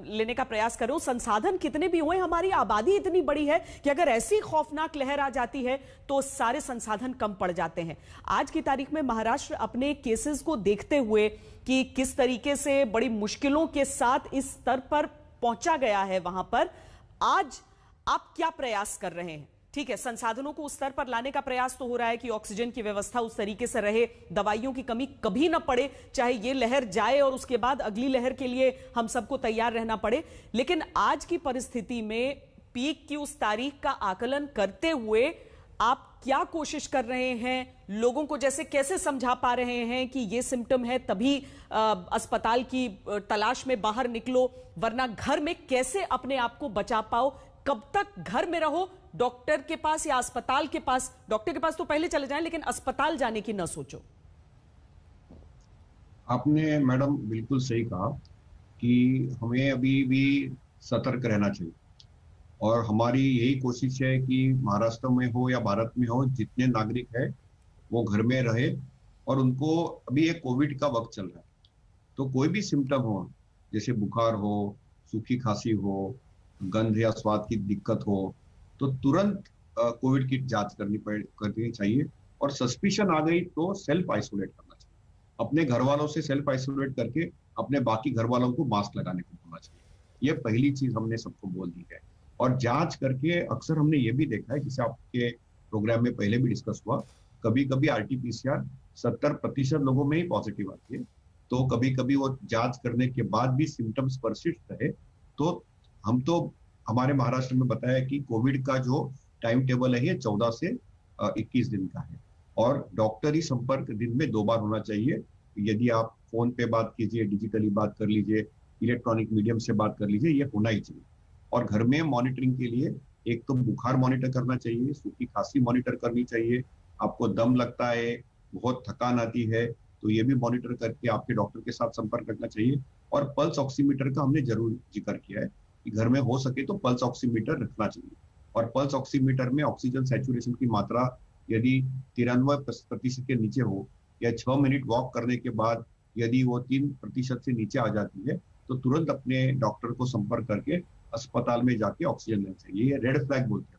लेने का प्रयास कर रहे हो, संसाधन कितने भी हुए, हमारी आबादी इतनी बड़ी है कि अगर ऐसी खौफनाक लहर आ जाती है तो सारे संसाधन कम पड़ जाते हैं। आज की तारीख में महाराष्ट्र अपने केसेस को देखते हुए कि किस तरीके से बड़ी मुश्किलों के साथ इस स्तर पर पहुंचा गया है, वहां पर आज आप क्या प्रयास कर रहे हैं? ठीक है, संसाधनों को उस स्तर पर लाने का प्रयास तो हो रहा है कि ऑक्सीजन की व्यवस्था उस तरीके से रहे, दवाइयों की कमी कभी ना पड़े, चाहे ये लहर जाए और उसके बाद अगली लहर के लिए हम सबको तैयार रहना पड़े। लेकिन आज की परिस्थिति में पीक की उस तारीख का आकलन करते हुए आप क्या कोशिश कर रहे हैं? लोगों को जैसे कैसे समझा पा रहे हैं कि ये सिम्टम है तभी अस्पताल की तलाश में बाहर निकलो, वरना घर में कैसे अपने आप को बचा पाओ? कब तक घर में रहो, डॉक्टर के पास या अस्पताल के पास, डॉक्टर के पास तो पहले चले जाएं लेकिन अस्पताल जाने की न सोचो। आपने मैडम बिल्कुल सही कहा कि हमें अभी भी सतर्क रहना चाहिए और हमारी यही कोशिश है कि महाराष्ट्र में हो या भारत में हो, जितने नागरिक है वो घर में रहे। और उनको अभी एक कोविड का वक्त चल रहा है, तो कोई भी सिम्टम हो, जैसे बुखार हो, सूखी खांसी हो, गंध या स्वाद की दिक्कत हो, तो तुरंत कोविड की जांच करनी चाहिए। और सस्पिशन आ गई तो सेल्फ आइसोलेट करना चाहिए, अपने घर वालों से सेल्फ आइसोलेट करके अपने बाकी घर वालों को मास्क लगाने को बोलना चाहिए। ये पहली चीज हमने सबको बोल दी है। और जांच करके अक्सर हमने ये भी देखा है, जैसे आपके प्रोग्राम में पहले भी डिस्कस हुआ, कभी कभी RT-PCR 70% लोगों में ही पॉजिटिव आती है, तो कभी कभी वो जांच करने के बाद भी सिम्टम्स परसिस्ट रहे तो हम तो हमारे महाराष्ट्र में बताया कि कोविड का जो टाइम टेबल है ये 14 से 21 दिन का है और डॉक्टरी संपर्क दिन में 2 बार होना चाहिए। यदि आप फोन पे बात कीजिए, डिजिटली बात कर लीजिए, इलेक्ट्रॉनिक मीडियम से बात कर लीजिए, ये होना ही चाहिए। और घर में मॉनिटरिंग के लिए एक तो बुखार मॉनिटर करना चाहिए, सूखी खांसी मॉनिटर करनी चाहिए, आपको दम लगता है, बहुत थकान आती है तो ये भी मॉनिटर करके आपके डॉक्टर के साथ संपर्क रखना चाहिए। और पल्स ऑक्सीमीटर का हमने जरूर जिक्र किया है कि घर में हो सके तो पल्स ऑक्सीमीटर रखना चाहिए। और पल्स ऑक्सीमीटर में ऑक्सीजन सैचुरेशन की मात्रा यदि 93% के नीचे हो या 6 मिनट वॉक करने के बाद यदि वो 3% से नीचे आ जाती है तो तुरंत अपने डॉक्टर को संपर्क करके अस्पताल में जाके ऑक्सीजन लेना चाहिए। ये रेड फ्लैग बोलते हैं।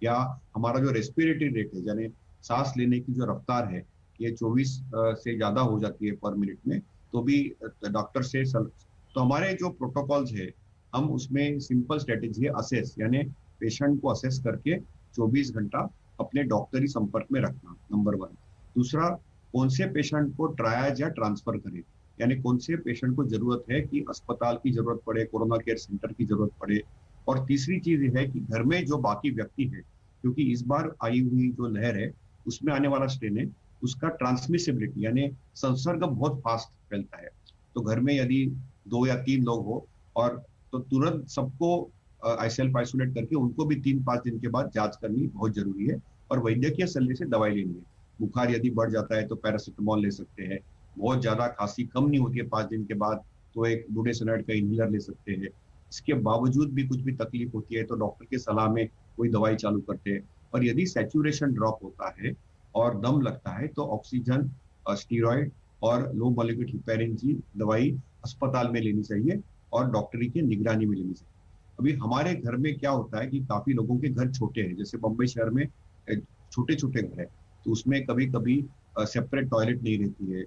या हमारा जो रेस्पिरेटरी रेट है, यानी सांस लेने की जो रफ्तार है, ये 24 से ज्यादा हो जाती है पर मिनट में, तो भी डॉक्टर से तो हमारे जो प्रोटोकॉल्स है, हम उसमें सिंपल स्ट्रेटेजी है असेस, यानी पेशेंट को असेस करके 24 घंटा अपने डॉक्टरी संपर्क में रखना, नंबर 1। दूसरा, कौन से पेशेंट को ट्रायज या ट्रांसफर करें, यानी कौन से पेशेंट को जरूरत है कि अस्पताल की जरूरत पड़े, कोरोना केयर सेंटर की जरूरत पड़े। और तीसरी चीज है कि घर में जो बाकी व्यक्ति है, क्योंकि इस बार आई हुई जो लहर है उसमें आने वाला स्ट्रेन है, उसका ट्रांसमिसिबिलिटी यानी संसर्ग बहुत फास्ट फैलता है। तो घर में यदि 2 या 3 लोग हो और तो तुरंत सबको सेल्फ आइसोलेट करके उनको भी 3-5 दिन के बाद जांच करनी बहुत जरूरी है और वैद्यकीय सलाह से दवाई लेनी है। बुखार यदि बढ़ जाता है तो पैरासिटामोल ले सकते हैं, बहुत ज्यादा खांसी कम नहीं होती है 5 दिन के बाद तो एक बुडेसिनाइड का इनहेलर ले सकते हैं। इसके बावजूद भी कुछ भी तकलीफ होती है तो डॉक्टर की सलाह में कोई दवाई चालू करते हैं। और यदि सैचुरेशन ड्रॉप होता है और दम लगता है तो ऑक्सीजन, स्टीरॉइड और लो मॉलिक्यूलर हिपेरिन की दवाई अस्पताल में लेनी चाहिए और डॉक्टरी की निगरानी में लेनी चाहिए। अभी हमारे घर में क्या होता है कि काफी लोगों के घर छोटे हैं, जैसे बम्बई शहर में छोटे छोटे घर है, तो उसमें कभी कभी सेपरेट टॉयलेट नहीं रहती है।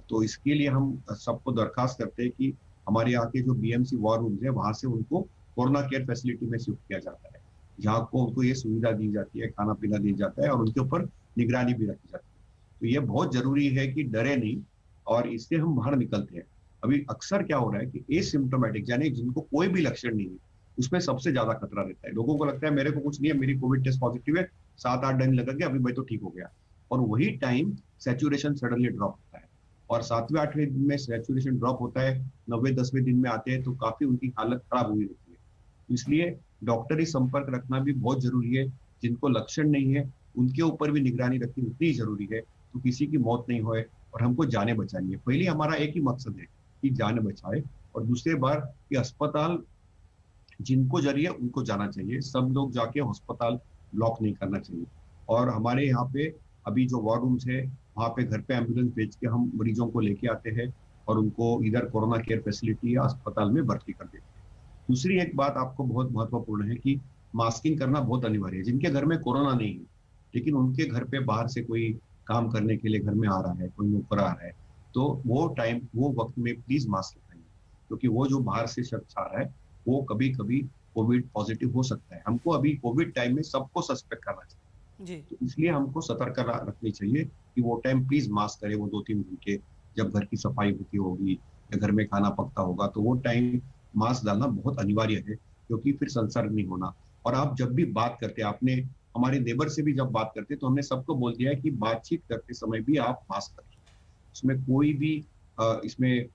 तो इसके लिए हम सबको दरखास्त करते हैं कि हमारे यहाँ के जो बीएमसी वॉर रूम्स है वहां से उनको कोरोना केयर फैसिलिटी में शिफ्ट किया जाता है, जहाँ को उनको ये सुविधा दी जाती है, खाना पीना दिया जाता है और उनके ऊपर निगरानी भी रखी जाती है। तो ये बहुत जरूरी है कि डरे नहीं और इससे हम बाहर निकलते हैं। अभी अक्सर क्या हो रहा है कि एसिम्प्टोमेटिक यानी जिनको कोई भी लक्षण नहीं है उसमें सबसे ज्यादा खतरा रहता है। लोगों को लगता है मेरे को कुछ नहीं है, मेरी कोविड टेस्ट पॉजिटिव है, 7-8 दिन लग गया, अभी मैं तो ठीक हो गया। और वही टाइम सैचुरेशन सडनली ड्रॉप होता है और 7वें-8वें दिन में सैचुरेशन ड्रॉप होता है, 9वें-10वें दिन में आते हैं तो काफी उनकी हालत खराब हुई रहती है। इसलिए डॉक्टरी संपर्क रखना भी बहुत जरूरी है। जिनको लक्षण नहीं है उनके ऊपर भी निगरानी रखनी उतनी जरूरी है, तो किसी की मौत नहीं होए और हमको जाने बचानी है। पहले हमारा एक ही मकसद है कि जान बचाए और दूसरे बार कि अस्पताल जिनको जरिए उनको जाना चाहिए, सब लोग जाके अस्पताल ब्लॉक नहीं करना चाहिए। और हमारे यहाँ पे अभी जो वार्ड रूम्स है वहाँ पे घर पे एम्बुलेंस भेज के हम मरीजों को लेके आते हैं और उनको इधर कोरोना केयर फैसिलिटी या अस्पताल में भर्ती कर देते हैं। दूसरी एक बात आपको बहुत महत्वपूर्ण है कि मास्किंग करना बहुत अनिवार्य है। जिनके घर में कोरोना नहीं है लेकिन उनके घर पे बाहर से कोई काम करने के लिए घर में आ रहा है, कोई नौकर आ रहा है, तो वो वक्त में प्लीज मास्क लगाइए, क्योंकि वो जो बाहर से शख्स आ रहा है वो कभी कभी कोविड पॉजिटिव हो सकता है। हमको अभी कोविड टाइम में सबको सस्पेक्ट करना चाहिए जी। तो इसलिए हमको सतर्क रखनी चाहिए कि वो टाइम प्लीज मास्क करे। वो 2-3 घंटे जब घर की सफाई होती होगी या घर में खाना पकता होगा तो वो टाइम मास्क डालना बहुत अनिवार्य है, क्योंकि फिर संसर्ग नहीं होना। और आप जब भी बात करते, आपने हमारे नेबर से भी जब बात करते तो हमने सबको बोल दिया है कि बातचीत करते समय भी आप मास्क करें, उसमें कोई भी इसमें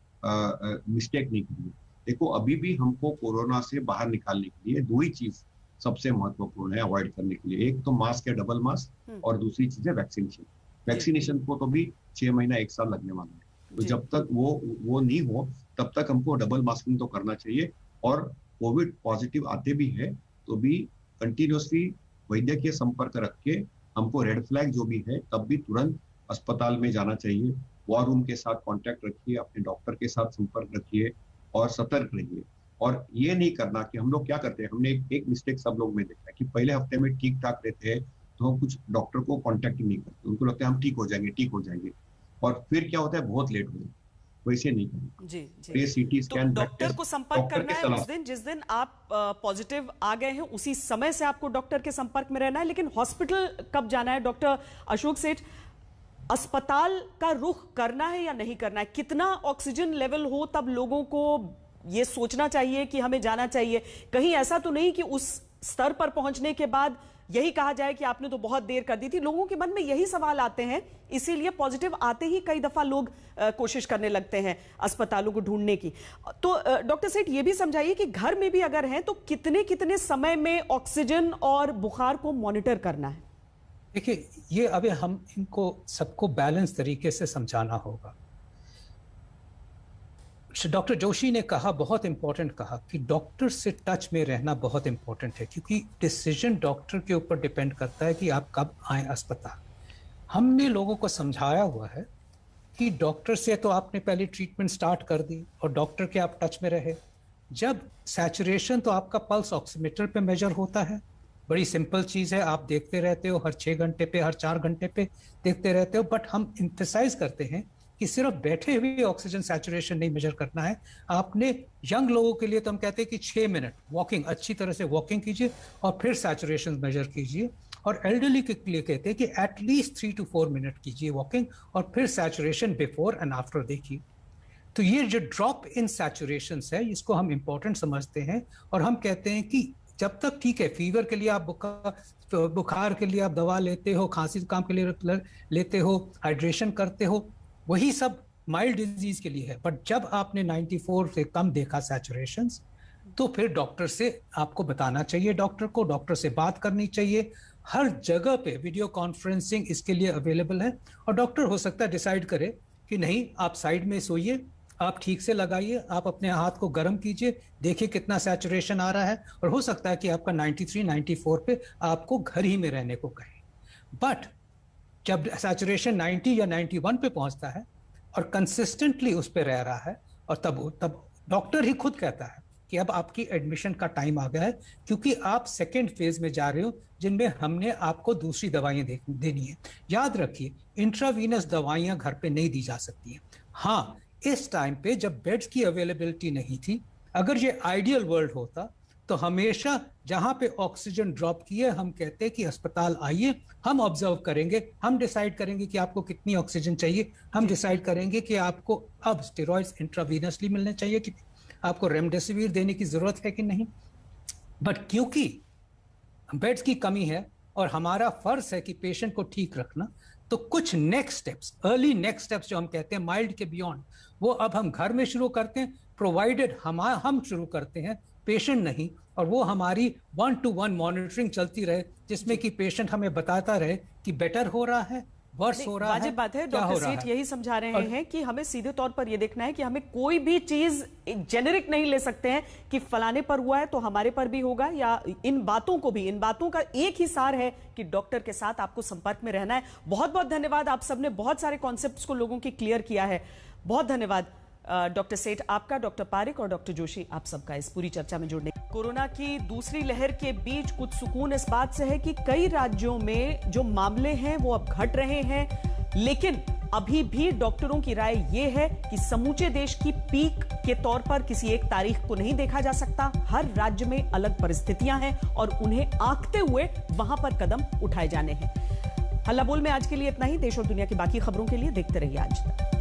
मिस्टेक नहीं करिए। देखो अभी भी हमको कोरोना से बाहर निकालने के लिए 2 ही चीज सबसे महत्वपूर्ण है अवॉइड करने के लिए। एक तो मास्क या डबल मास्क और दूसरी चीज है वैक्सीनेशन। वैक्सीनेशन को तो भी 6 महीना 1 साल लगने वाला है, तो जब तक वो नहीं हो तब तक हमको डबल मास्किंग तो करना चाहिए। और कोविड पॉजिटिव आते भी है तो भी कंटिन्यूसली वैद्यकीय संपर्क रख के हमको रेड फ्लैग जो भी है तब भी तुरंत अस्पताल में जाना चाहिए। वॉर रूम के साथ कांटेक्ट रखिए, अपने डॉक्टर के साथ संपर्क रखिए और सतर्क रहिए। और ये नहीं करना कि हम लोग क्या करते हैं, हमने एक मिस्टेक सब लोग में देखा है कि पहले हफ्ते में ठीक ठाक रहते हैं तो हम कुछ डॉक्टर को कांटेक्ट ही नहीं करते, उनको लगता है हम ठीक हो जाएंगे और फिर क्या होता है बहुत लेट हो जाता है। वैसे नहीं करना जी, जी। ये सीटी स्कैन तो डॉक्टर को संपर्क करना है उस दिन जिस दिन आप पॉजिटिव आ गए हैं, उसी समय से आपको डॉक्टर के संपर्क में रहना है। लेकिन हॉस्पिटल कब जाना है डॉक्टर अशोक सेठ? अस्पताल का रुख करना है या नहीं करना है? कितना ऑक्सीजन लेवल हो तब लोगों को यह सोचना चाहिए कि हमें जाना चाहिए? कहीं ऐसा तो नहीं कि उस स्तर पर पहुंचने के बाद यही कहा जाए कि आपने तो बहुत देर कर दी थी? लोगों के मन में यही सवाल आते हैं, इसीलिए पॉजिटिव आते ही कई दफा लोग कोशिश करने लगते हैं अस्पतालों को ढूंढने की। तो डॉक्टर सेठ ये भी समझाइए कि घर में भी अगर हैं तो कितने समय में ऑक्सीजन और बुखार को मॉनिटर करना है? देखिए, ये अभी हम इनको सबको बैलेंस तरीके से समझाना होगा। डॉक्टर जोशी ने कहा, बहुत इंपॉर्टेंट कहा, कि डॉक्टर से टच में रहना बहुत इंपॉर्टेंट है, क्योंकि डिसीजन डॉक्टर के ऊपर डिपेंड करता है कि आप कब आए अस्पताल। हमने लोगों को समझाया हुआ है कि डॉक्टर से तो आपने पहले ट्रीटमेंट स्टार्ट कर दी और डॉक्टर के आप टच में रहे। जब सैचुरेशन तो आपका पल्स ऑक्सीमीटर पे मेजर होता है, बड़ी सिंपल चीज़ है, आप देखते रहते हो हर 6 घंटे पे, हर 4 घंटे पे देखते रहते हो। बट हम एम्फसाइज करते हैं कि सिर्फ बैठे हुए ऑक्सीजन सैचुरेशन नहीं मेजर करना है। आपने यंग लोगों के लिए तो हम कहते हैं कि 6 मिनट वॉकिंग, अच्छी तरह से वॉकिंग कीजिए और फिर सैचुरेशन मेजर कीजिए। और एल्डरली के लिए कहते हैं कि एटलीस्ट 3 to 4 मिनट कीजिए वॉकिंग और फिर सैचुरेशन बिफोर एंड आफ्टर देखिए। तो ये जो ड्रॉप इन सैचुरेशन है इसको हम इंपॉर्टेंट समझते हैं और हम कहते हैं कि जब तक ठीक है, फीवर के लिए आप बुखार के लिए आप दवा लेते हो, खांसी जुकाम के लिए लेते हो, हाइड्रेशन करते हो, वही सब माइल्ड डिजीज के लिए है। बट जब आपने 94 से कम देखा सैचुरेशन, तो फिर डॉक्टर से आपको बताना चाहिए, डॉक्टर से बात करनी चाहिए। हर जगह पे वीडियो कॉन्फ्रेंसिंग इसके लिए अवेलेबल है और डॉक्टर हो सकता है डिसाइड करे कि नहीं, आप साइड में सोइए, आप ठीक से लगाइए, आप अपने हाथ को गर्म कीजिए, देखिए कितना सैचुरेशन आ रहा है, और हो सकता है कि आपका 93, 94 पे आपको घर ही में रहने को कहे। बट जब सैचुरेशन 90 या 91 पे पहुंचता है और कंसिस्टेंटली उस पे रह रहा है, और तब डॉक्टर ही खुद कहता है कि अब आपकी एडमिशन का टाइम आ गया है, क्योंकि आप सेकेंड फेज में जा रहे हो जिनमें हमने आपको दूसरी दवाइयां देनी है। याद रखिए, इंट्रावीनस दवाइयां घर पे नहीं दी जा सकती हैं। हाँ, इस टाइम पे जब बेड्स की अवेलेबिलिटी नहीं थी, अगर ये आइडियल वर्ल्ड होता तो हमेशा जहां पे ऑक्सीजन ड्रॉप की है हम कहते हैं कि अस्पताल आइए, हम ऑब्जर्व करेंगे, हम डिसाइड करेंगे कि आपको कितनी ऑक्सीजन चाहिए, हम डिसाइड करेंगे कि आपको अब स्टेरॉइड्स इंट्रावीनसली मिलने चाहिए कि आपको रेमडेसिविर देने की जरूरत है कि नहीं। बट क्योंकि बेड्स की कमी है और हमारा फर्ज है कि पेशेंट को ठीक रखना, तो कुछ next steps, early next steps जो हम कहते हैं माइल्ड के बियॉन्ड, वो अब हम घर में शुरू करते हैं, प्रोवाइडेड हम शुरू करते हैं, पेशेंट नहीं। और वो हमारी 1-to-1 मॉनिटरिंग चलती रहे, जिसमें कि पेशेंट हमें बताता रहे कि बेटर हो रहा है, वर्स हो रहा है। वाजिब बात है, डॉक्टर सेठ यही समझा रहे हैं कि हमें सीधे तौर पर यह देखना है कि हमें कोई भी चीज जेनेरिक नहीं ले सकते हैं कि फलाने पर हुआ है तो हमारे पर भी होगा, या इन बातों का एक ही सार है कि डॉक्टर के साथ आपको संपर्क में रहना है। बहुत बहुत धन्यवाद, आप सबने बहुत सारे कॉन्सेप्ट्स को लोगों की क्लियर किया है। बहुत धन्यवाद डॉक्टर सेठ आपका, डॉक्टर पारिक और डॉक्टर जोशी आप सबका इस पूरी चर्चा में जुड़ने। कोरोना की दूसरी लहर के बीच कुछ सुकून इस बात से है कि कई राज्यों में जो मामले हैं वो अब घट रहे हैं, लेकिन अभी भी डॉक्टरों की राय यह है कि समूचे देश की पीक के तौर पर किसी एक तारीख को नहीं देखा जा सकता। हर राज्य में अलग परिस्थितियां हैं और उन्हें आंकते हुए वहां पर कदम उठाए जाने हैं। हल्ला बोल में आज के लिए इतना ही। देश और दुनिया की बाकी खबरों के लिए देखते रहिए आज तक।